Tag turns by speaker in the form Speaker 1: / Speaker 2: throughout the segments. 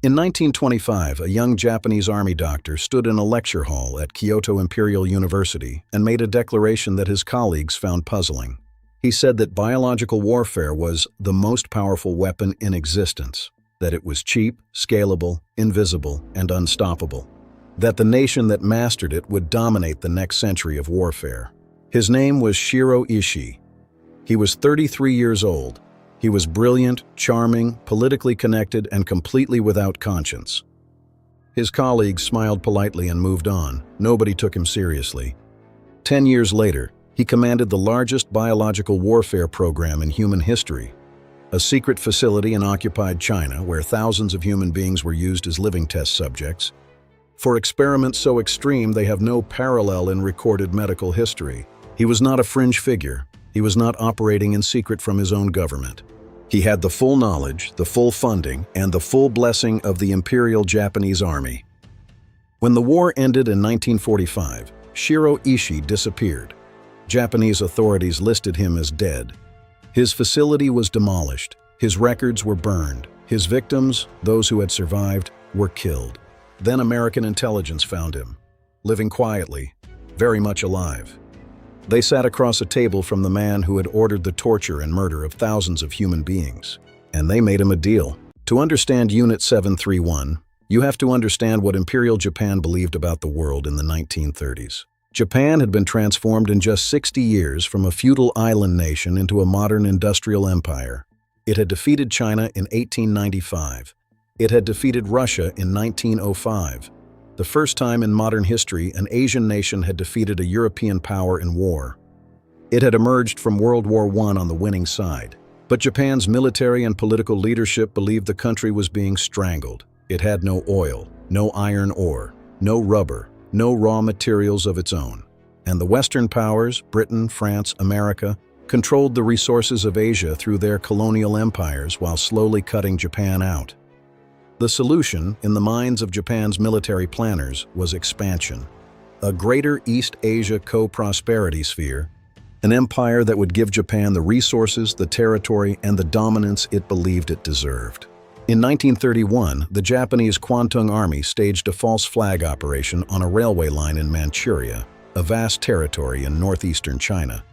Speaker 1: In 1925, a young Japanese army doctor stood in a lecture hall at Kyoto Imperial University and made a declaration that his colleagues found puzzling. He said that biological warfare was the most powerful weapon in existence, that it was cheap, scalable, invisible, and unstoppable, that the nation that mastered it would dominate the next century of warfare. His name was Shiro Ishii. He was 33 years old. He was brilliant, charming, politically connected, and completely without conscience. His colleagues smiled politely and moved on. Nobody took him seriously. 10 years later, he commanded the largest biological warfare program in human history, a secret facility in occupied China where thousands of human beings were used as living test subjects, for experiments so extreme they have no parallel in recorded medical history. He was not a fringe figure. He was not operating in secret from his own government. He had the full knowledge, the full funding, and the full blessing of the Imperial Japanese Army. When the war ended in 1945, Shiro Ishii disappeared. Japanese authorities listed him as dead. His facility was demolished. His records were burned. His victims, those who had survived, were killed. Then American intelligence found him, living quietly, very much alive. They sat across a table from the man who had ordered the torture and murder of thousands of human beings. And they made him a deal. To understand Unit 731, you have to understand what Imperial Japan believed about the world in the 1930s. Japan had been transformed in just 60 years from a feudal island nation into a modern industrial empire. It had defeated China in 1895. It had defeated Russia in 1905. The first time in modern history an Asian nation had defeated a European power in war. It had emerged from World War I on the winning side. But Japan's military and political leadership believed the country was being strangled. It had no oil, no iron ore, no rubber, no raw materials of its own. And the Western powers, Britain, France, America, controlled the resources of Asia through their colonial empires while slowly cutting Japan out. The solution, in the minds of Japan's military planners, was expansion. A greater East Asia co-prosperity sphere, an empire that would give Japan the resources, the territory, and the dominance it believed it deserved. In 1931, the Japanese Kwantung Army staged a false flag operation on a railway line in Manchuria, a vast territory in northeastern China,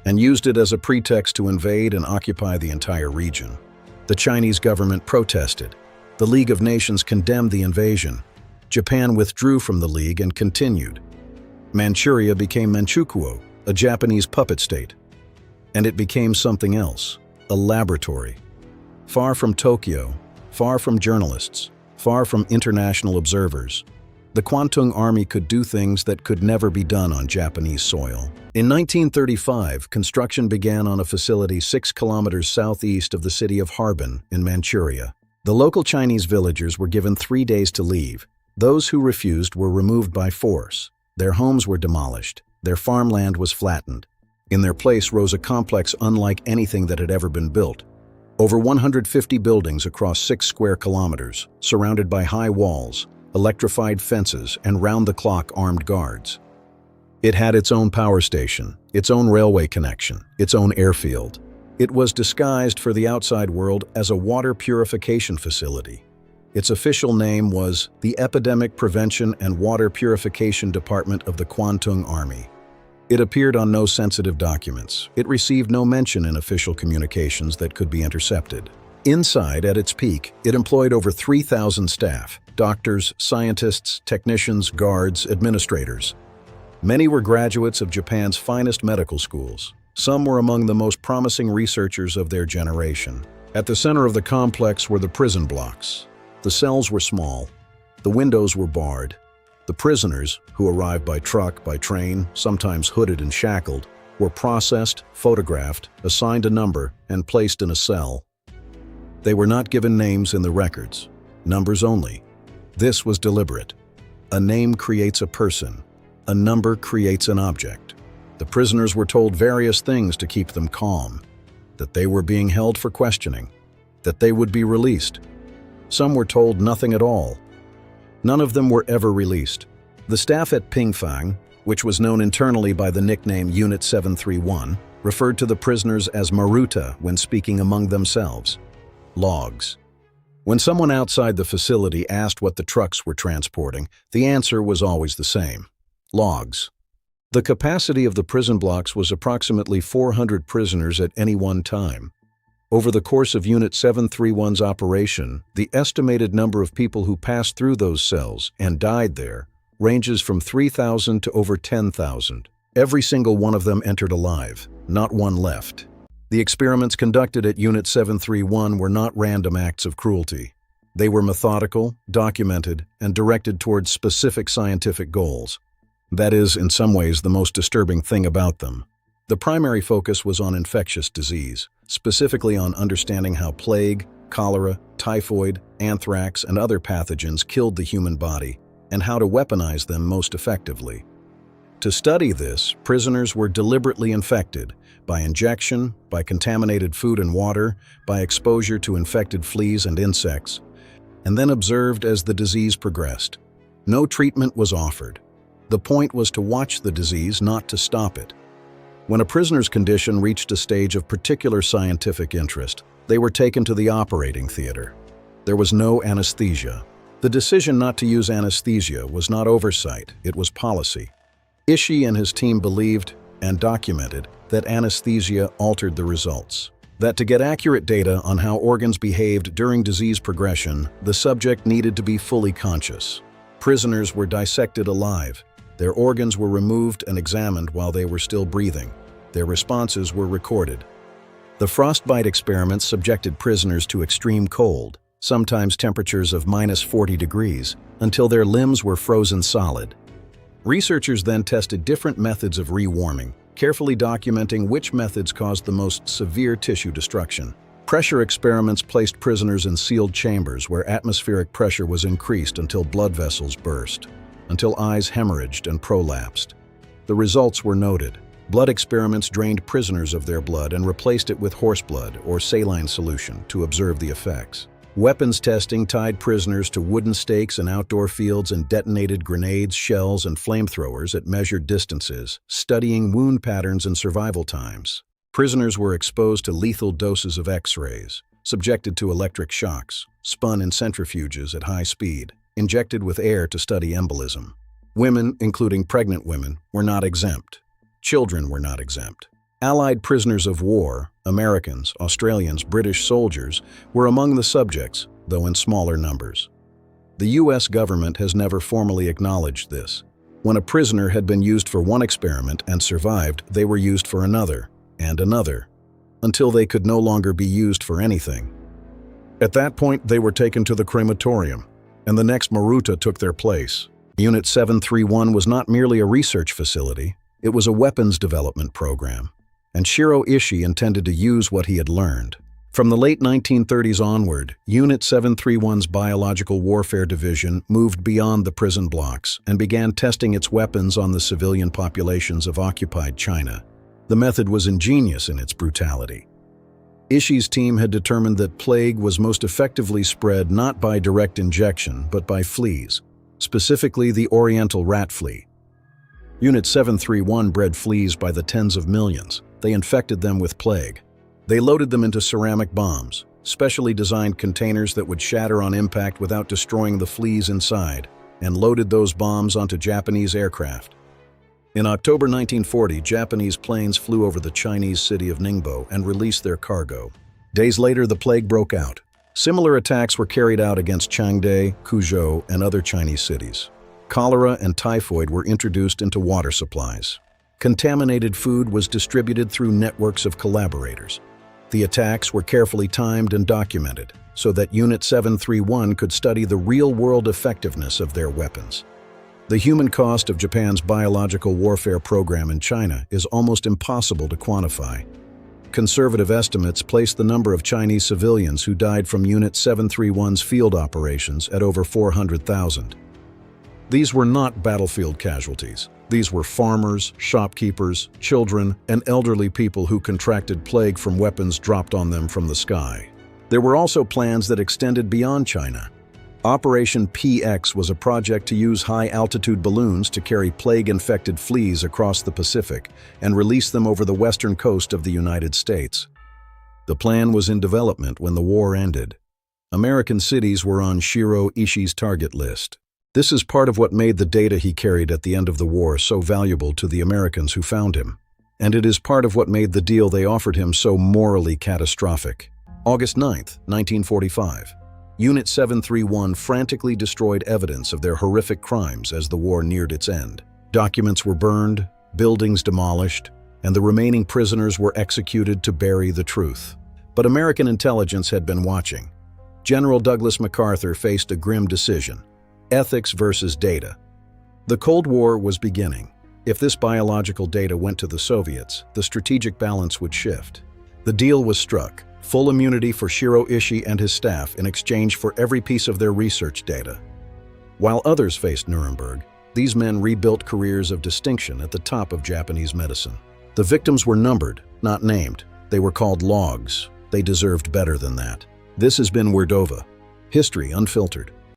Speaker 1: and used it as a pretext to invade and occupy the entire region. The Chinese government protested. The League of Nations condemned the invasion. Japan withdrew from the League and continued. Manchuria became Manchukuo, a Japanese puppet state. And it became something else, a laboratory. Far from Tokyo, far from journalists, far from international observers, the Kwantung Army could do things that could never be done on Japanese soil. In 1935, construction began on a facility 6 kilometers southeast of the city of Harbin in Manchuria. The local Chinese villagers were given 3 days to leave. Those who refused were removed by force. Their homes were demolished. Their farmland was flattened. In their place rose a complex unlike anything that had ever been built. Over 150 buildings across 6 square kilometers, surrounded by high walls, electrified fences, and round-the-clock armed guards. It had its own power station, its own railway connection, its own airfield. It was disguised for the outside world as a water purification facility. Its official name was the Epidemic Prevention and Water Purification Department of the Kwantung Army. It appeared on no sensitive documents. It received no mention in official communications that could be intercepted. Inside, at its peak, it employed over 3,000 staff, doctors, scientists, technicians, guards, administrators. Many were graduates of Japan's finest medical schools. Some were among the most promising researchers of their generation. At the center of the complex were the prison blocks. The cells were small. The windows were barred. The prisoners, who arrived by truck, by train, sometimes hooded and shackled, were processed, photographed, assigned a number, and placed in a cell. They were not given names in the records, numbers only. This was deliberate. A name creates a person. A number creates an object. The prisoners were told various things to keep them calm, that they were being held for questioning, that they would be released. Some were told nothing at all. None of them were ever released. The staff at Pingfang, which was known internally by the nickname Unit 731, referred to the prisoners as Maruta when speaking among themselves. Logs. When someone outside the facility asked what the trucks were transporting, the answer was always the same: logs. The capacity of the prison blocks was approximately 400 prisoners at any one time. Over the course of Unit 731's operation, the estimated number of people who passed through those cells and died there ranges from 3,000 to over 10,000. Every single one of them entered alive, not one left. The experiments conducted at Unit 731 were not random acts of cruelty. They were methodical, documented, and directed towards specific scientific goals. That is, in some ways, the most disturbing thing about them. The primary focus was on infectious disease, specifically on understanding how plague, cholera, typhoid, anthrax, and other pathogens killed the human body, and how to weaponize them most effectively. To study this, prisoners were deliberately infected by injection, by contaminated food and water, by exposure to infected fleas and insects, and then observed as the disease progressed. No treatment was offered. The point was to watch the disease, not to stop it. When a prisoner's condition reached a stage of particular scientific interest, they were taken to the operating theater. There was no anesthesia. The decision not to use anesthesia was not oversight, it was policy. Ishii and his team believed, and documented, that anesthesia altered the results. That to get accurate data on how organs behaved during disease progression, the subject needed to be fully conscious. Prisoners were dissected alive. Their organs were removed and examined while they were still breathing. Their responses were recorded. The frostbite experiments subjected prisoners to extreme cold, sometimes temperatures of -40 degrees, until their limbs were frozen solid. Researchers then tested different methods of rewarming, carefully documenting which methods caused the most severe tissue destruction. Pressure experiments placed prisoners in sealed chambers where atmospheric pressure was increased until blood vessels burst, until eyes hemorrhaged and prolapsed. The results were noted. Blood experiments drained prisoners of their blood and replaced it with horse blood or saline solution to observe the effects. Weapons testing tied prisoners to wooden stakes in outdoor fields and detonated grenades, shells, and flamethrowers at measured distances, studying wound patterns and survival times. Prisoners were exposed to lethal doses of X-rays, subjected to electric shocks, spun in centrifuges at high speed, injected with air to study embolism. Women, including pregnant women, were not exempt. Children were not exempt. Allied prisoners of war, Americans, Australians, British soldiers, were among the subjects, though in smaller numbers. The U.S. government has never formally acknowledged this. When a prisoner had been used for one experiment and survived, they were used for another, and another, until they could no longer be used for anything. At that point, they were taken to the crematorium, and the next Maruta took their place. Unit 731 was not merely a research facility, it was a weapons development program, and Shiro Ishii intended to use what he had learned. From the late 1930s onward, Unit 731's Biological Warfare Division moved beyond the prison blocks and began testing its weapons on the civilian populations of occupied China. The method was ingenious in its brutality. Ishii's team had determined that plague was most effectively spread not by direct injection, but by fleas, specifically the Oriental rat flea. Unit 731 bred fleas by the tens of millions. They infected them with plague. They loaded them into ceramic bombs, specially designed containers that would shatter on impact without destroying the fleas inside, and loaded those bombs onto Japanese aircraft. In October 1940, Japanese planes flew over the Chinese city of Ningbo and released their cargo. Days later, the plague broke out. Similar attacks were carried out against Changde, Kuzhou, and other Chinese cities. Cholera and typhoid were introduced into water supplies. Contaminated food was distributed through networks of collaborators. The attacks were carefully timed and documented so that Unit 731 could study the real-world effectiveness of their weapons. The human cost of Japan's biological warfare program in China is almost impossible to quantify. Conservative estimates place the number of Chinese civilians who died from Unit 731's field operations at over 400,000. These were not battlefield casualties. These were farmers, shopkeepers, children, and elderly people who contracted plague from weapons dropped on them from the sky. There were also plans that extended beyond China. Operation PX was a project to use high-altitude balloons to carry plague-infected fleas across the Pacific and release them over the western coast of the United States. The plan was in development when the war ended. American cities were on Shiro Ishii's target list. This is part of what made the data he carried at the end of the war so valuable to the Americans who found him. And it is part of what made the deal they offered him so morally catastrophic. August 9, 1945. Unit 731 frantically destroyed evidence of their horrific crimes as the war neared its end. Documents were burned, buildings demolished, and the remaining prisoners were executed to bury the truth. But American intelligence had been watching. General Douglas MacArthur faced a grim decision: ethics versus data. The Cold War was beginning. If this biological data went to the Soviets, the strategic balance would shift. The deal was struck: full immunity for Shiro Ishii and his staff in exchange for every piece of their research data. While others faced Nuremberg, these men rebuilt careers of distinction at the top of Japanese medicine. The victims were numbered, not named. They were called logs. They deserved better than that. This has been Wyrdova. History Unfiltered.